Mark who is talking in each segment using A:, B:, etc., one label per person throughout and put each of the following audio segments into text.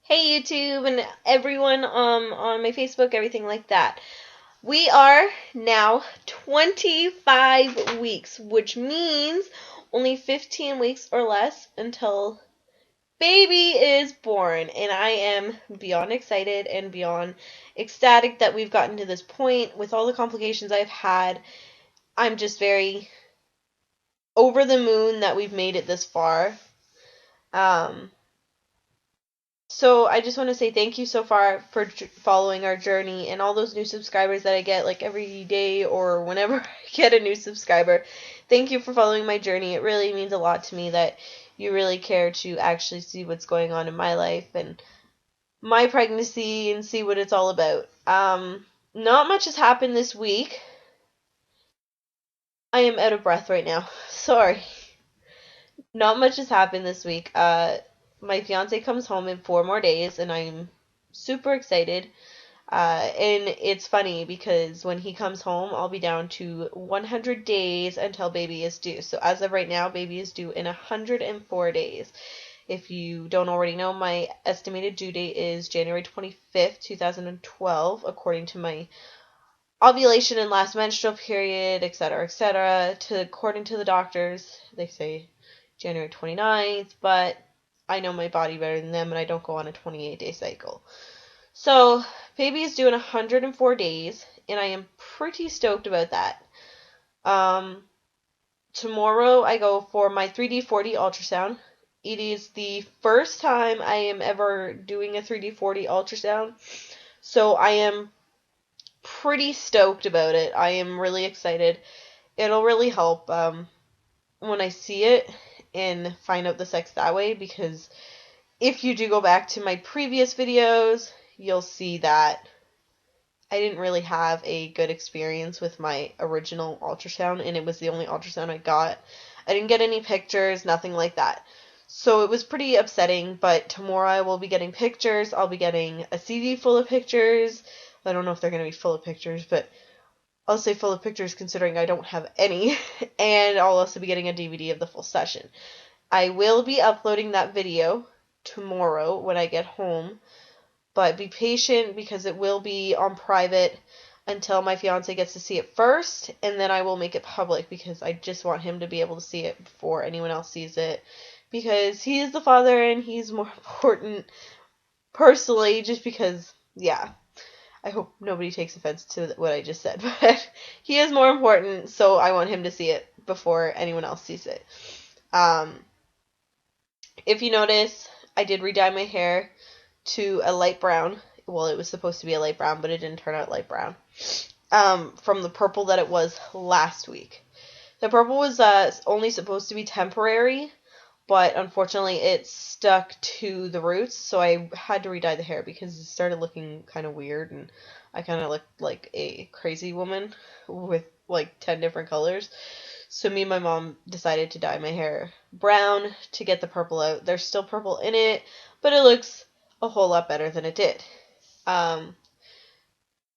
A: Hey YouTube and everyone on my Facebook, everything like that. We are now 25 weeks, which means only 15 weeks or less until baby is born. And I am beyond excited and beyond ecstatic that we've gotten to this point with all the complications I've had. I'm just very over the moon that we've made it this far. So I just want to say thank you so far for following our journey and all those new subscribers that I get like every day or whenever I get a new subscriber. Thank you for following my journey. It really means a lot to me that you really care to actually see what's going on in my life and my pregnancy and see what it's all about. Not much has happened this week. I am out of breath right now. Sorry. Not much has happened this week. My fiance comes home in 4 more days, and I'm super excited. And it's funny because when he comes home, I'll be down to 100 days until baby is due. So as of right now, baby is due in 104 days. If you don't already know, my estimated due date is January 25th, 2012, according to my ovulation and last menstrual period, etc., etc. According to the doctors, they say January 29th, but I know my body better than them and I don't go on a 28-day cycle. So, baby is due in 104 days, and I am pretty stoked about that. Tomorrow I go for my 3D 4D ultrasound. It is the first time I am ever doing a 3D 4D ultrasound, so I am pretty stoked about it. I am really excited. It'll really help when I see it and find out the sex that way, because if you do go back to my previous videos, you'll see that I didn't really have a good experience with my original ultrasound, and it was the only ultrasound I got. I didn't get any pictures, nothing like that. So it was pretty upsetting, but tomorrow I will be getting pictures. I'll be getting a CD full of pictures. I don't know if they're going to be full of pictures, but I'll say full of pictures considering I don't have any. And I'll also be getting a DVD of the full session. I will be uploading that video tomorrow when I get home, but be patient because it will be on private until my fiance gets to see it first, and then I will make it public because I just want him to be able to see it before anyone else sees it, because he is the father and he's more important personally, just because, yeah, I hope nobody takes offense to what I just said, but he is more important, so I want him to see it before anyone else sees it. If you notice, I did re-dye my hair to a light brown. Well, it was supposed to be a light brown, but it didn't turn out light brown. From the purple that it was last week. The purple was only supposed to be temporary, but unfortunately it stuck to the roots, so I had to re-dye the hair because it started looking kind of weird, and I kind of looked like a crazy woman with like 10 different colors. So me and my mom decided to dye my hair brown to get the purple out. There's still purple in it, but it looks a whole lot better than it did. The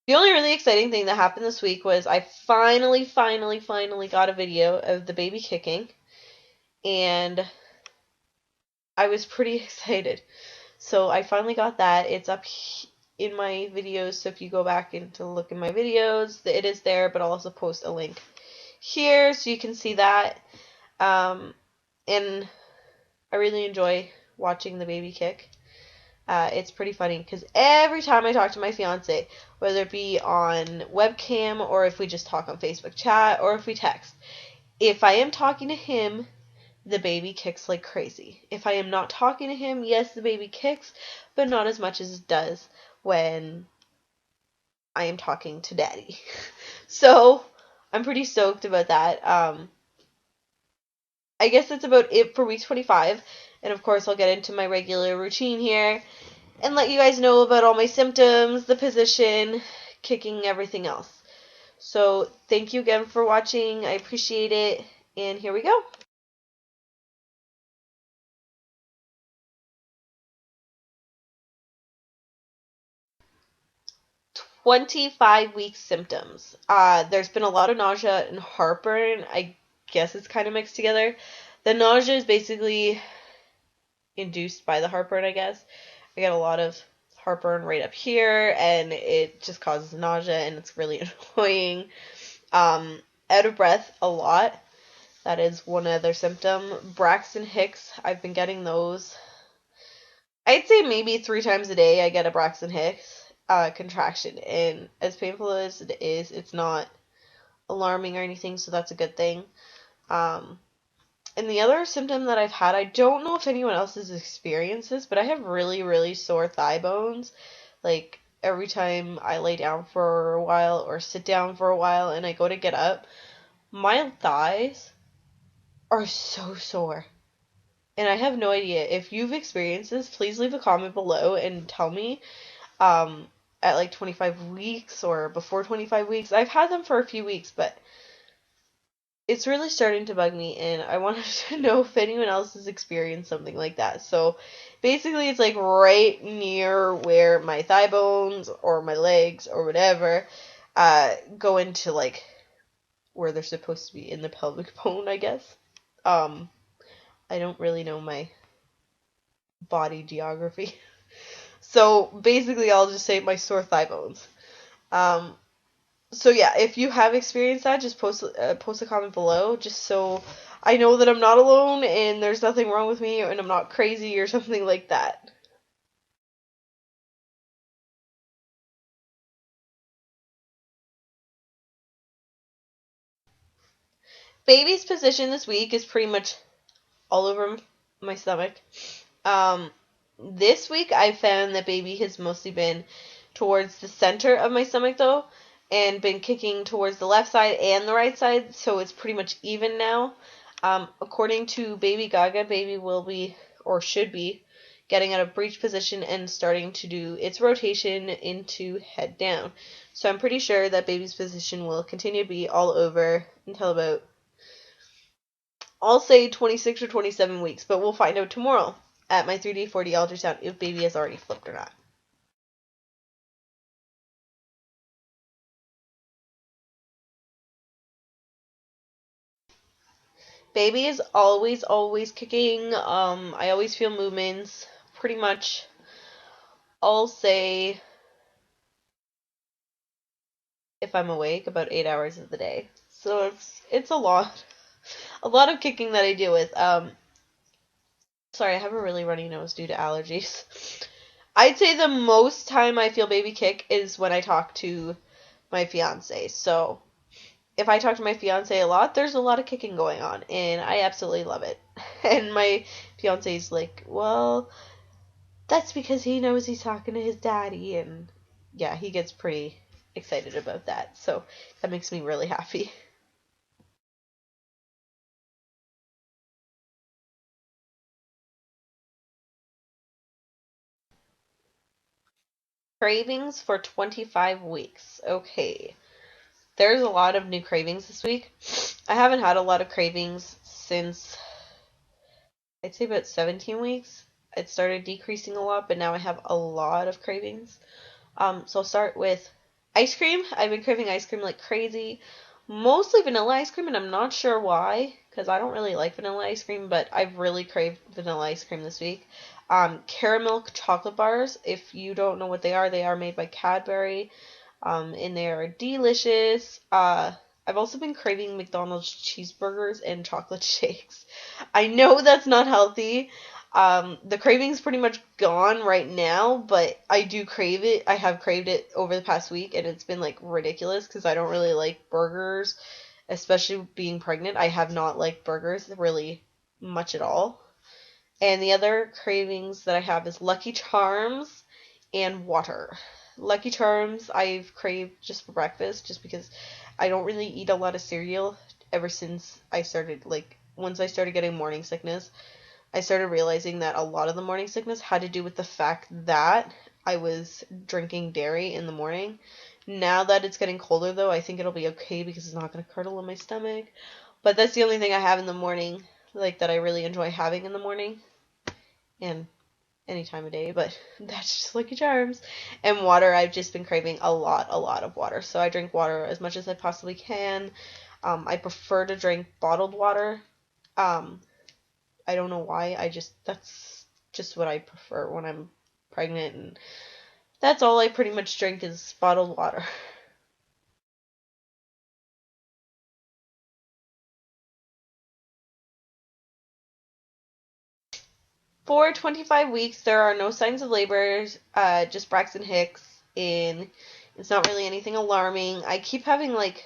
A: only really exciting thing that happened this week was I finally got a video of the baby kicking, and I was pretty excited. So I finally got that. It's up in my videos, so if you go back and to look in my videos, it is there, but I'll also post a link here so you can see that. And I really enjoy watching the baby kick. It's pretty funny because every time I talk to my fiance, whether it be on webcam or if we just talk on Facebook chat or if we text, if I am talking to him, the baby kicks like crazy. If I am not talking to him, yes, the baby kicks, but not as much as it does when I am talking to daddy. So I'm pretty stoked about that. I guess that's about it for week 25. And of course, I'll get into my regular routine here and let you guys know about all my symptoms, the position, kicking, everything else. So thank you again for watching. I appreciate it. And here we go. 25-week symptoms. There's been a lot of nausea and heartburn. I guess it's kind of mixed together. The nausea is basically induced by the heartburn, I guess. I get a lot of heartburn right up here, and it just causes nausea, and it's really annoying. Out of breath a lot. That is one other symptom. Braxton Hicks, I've been getting those. I'd say maybe 3 times a day I get a Braxton Hicks contraction, and as painful as it is, it's not alarming or anything, so that's a good thing. Um, and the other symptom that I've had, I don't know if anyone else has experienced this, but I have really, really sore thigh bones. Like, every time I lay down for a while or sit down for a while and I go to get up, my thighs are so sore. And I have no idea. If you've experienced this, please leave a comment below and tell me. At like 25 weeks or before 25 weeks. I've had them for a few weeks, but it's really starting to bug me, and I wanted to know if anyone else has experienced something like that. So basically, it's like right near where my thigh bones or my legs or whatever go into like where they're supposed to be in the pelvic bone, I guess. I don't really know my body geography. So basically, I'll just say my sore thigh bones. Um, so yeah, if you have experienced that, just post a comment below, just so I know that I'm not alone and there's nothing wrong with me and I'm not crazy or something like that. Baby's position this week is pretty much all over my stomach. Um, this week I found that baby has mostly been towards the center of my stomach though, and been kicking towards the left side and the right side, so it's pretty much even now. According to Baby Gaga, baby will be, or should be, getting out of breech position and starting to do its rotation into head down. So I'm pretty sure that baby's position will continue to be all over until about, I'll say 26 or 27 weeks, but we'll find out tomorrow at my 3D 4D ultrasound if baby has already flipped or not. Baby is always, always kicking. I always feel movements. Pretty much, I'll say, if I'm awake, about 8 hours of the day. So it's a lot of kicking that I deal with. Sorry, I have a really runny nose due to allergies. I'd say the most time I feel baby kick is when I talk to my fiance. So if I talk to my fiance a lot, there's a lot of kicking going on, and I absolutely love it. And my fiance's like, well, that's because he knows he's talking to his daddy, and yeah, he gets pretty excited about that. So that makes me really happy. Cravings for 25 weeks. Okay. There's a lot of new cravings this week. I haven't had a lot of cravings since I'd say about 17 weeks. It started decreasing a lot, but now I have a lot of cravings. So I'll start with ice cream. I've been craving ice cream like crazy. Mostly vanilla ice cream, and I'm not sure why, because I don't really like vanilla ice cream, but I've really craved vanilla ice cream this week. Caramel chocolate bars, if you don't know what they are made by Cadbury, and they are delicious. I've also been craving McDonald's cheeseburgers and chocolate shakes. I know that's not healthy. The craving's pretty much gone right now, but I do crave it. I have craved it over the past week, and it's been like ridiculous because I don't really like burgers, especially being pregnant. I have not liked burgers really much at all. And the other cravings that I have is Lucky Charms and water. Lucky Charms I've craved just for breakfast, just because I don't really eat a lot of cereal ever since I started, like, once I started getting morning sickness. I started realizing that a lot of the morning sickness had to do with the fact that I was drinking dairy in the morning. Now that it's getting colder, though, I think it'll be okay because it's not going to curdle in my stomach. But that's the only thing I have in the morning, like, that I really enjoy having in the morning. And any time of day, but that's just Lucky Charms. And water, I've just been craving a lot of water. So I drink water as much as I possibly can. I prefer to drink bottled water. I don't know why. That's just what I prefer when I'm pregnant, and that's all I pretty much drink is bottled water. For 25 weeks, there are no signs of labor, just Braxton Hicks, and it's not really anything alarming. I keep having, like,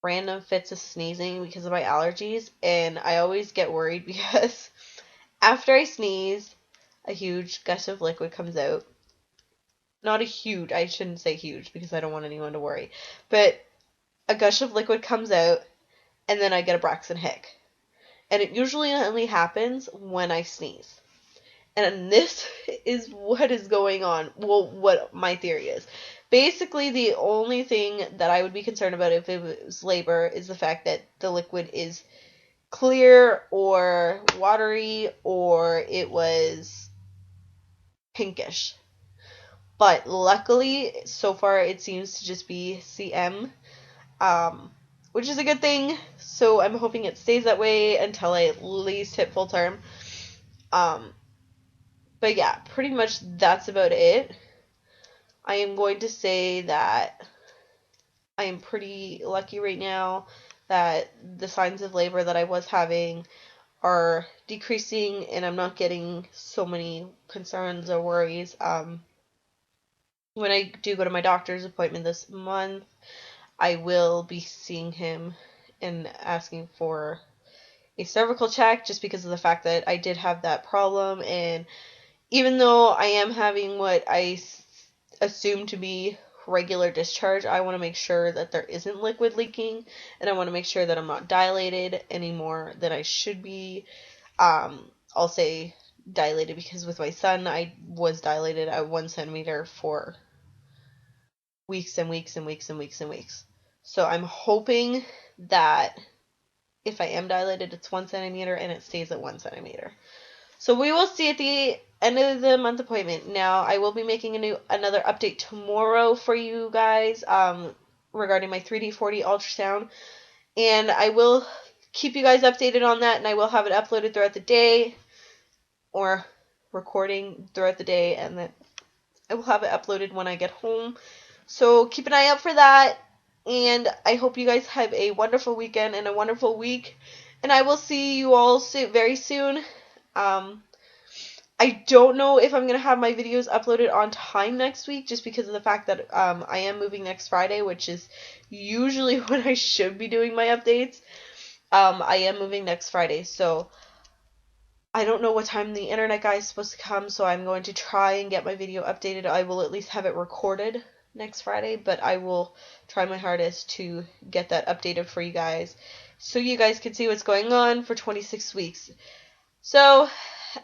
A: random fits of sneezing because of my allergies, and I always get worried because after I sneeze, a huge gush of liquid comes out. Not a huge, I shouldn't say huge because I don't want anyone to worry, but a gush of liquid comes out, and then I get a Braxton Hick. And it usually only happens when I sneeze. And this is what is going on. Well, what my theory is. Basically, the only thing that I would be concerned about if it was labor is the fact that the liquid is clear or watery or it was pinkish. But luckily, so far, it seems to just be CM, which is a good thing. So I'm hoping it stays that way until I at least hit full term. But yeah, pretty much that's about it. I am going to say that I am pretty lucky right now that the signs of labor that I was having are decreasing and I'm not getting so many concerns or worries. When I do go to my doctor's appointment this month, I will be seeing him and asking for a cervical check just because of the fact that I did have that problem, and even though I am having what I assume to be regular discharge, I want to make sure that there isn't liquid leaking, and I want to make sure that I'm not dilated any more than I should be. I'll say dilated because with my son, I was dilated at 1 centimeter for weeks and weeks and weeks and weeks and weeks. So I'm hoping that if I am dilated, it's 1 centimeter and it stays at 1 centimeter. So we will see at the end of the month appointment. Now, I will be making another update tomorrow for you guys regarding my 3D 4D ultrasound. And I will keep you guys updated on that, and I will have it uploaded throughout the day or recording throughout the day, and then I will have it uploaded when I get home. So keep an eye out for that, and I hope you guys have a wonderful weekend and a wonderful week, and I will see you all very soon. I don't know if I'm going to have my videos uploaded on time next week just because of the fact that I am moving next Friday, which is usually when I should be doing my updates. I am moving next Friday, so I don't know what time the internet guy is supposed to come, so I'm going to try and get my video updated. I will at least have it recorded next Friday, but I will try my hardest to get that updated for you guys so you guys can see what's going on for 26 weeks. So,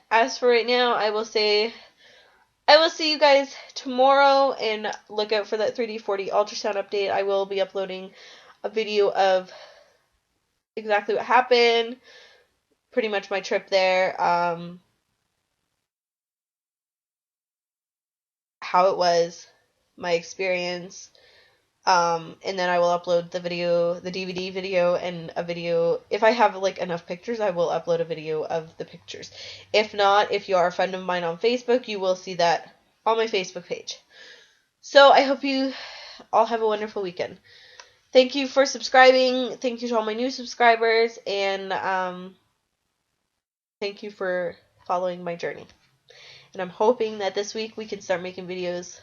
A: as for right now, I will say I will see you guys tomorrow, and look out for that 3D 4D ultrasound update. I will be uploading a video of exactly what happened, pretty much my trip there, how it was, my experience, and then I will upload the video, the DVD video, and a video. If I have like enough pictures, I will upload a video of the pictures. If not, if you are a friend of mine on Facebook, you will see that on my Facebook page. So I hope you all have a wonderful weekend. Thank you for subscribing. Thank you to all my new subscribers, and thank you for following my journey. And I'm hoping that this week we can start making videos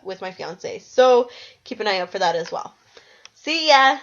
A: with my fiance. So keep an eye out for that as well. See ya!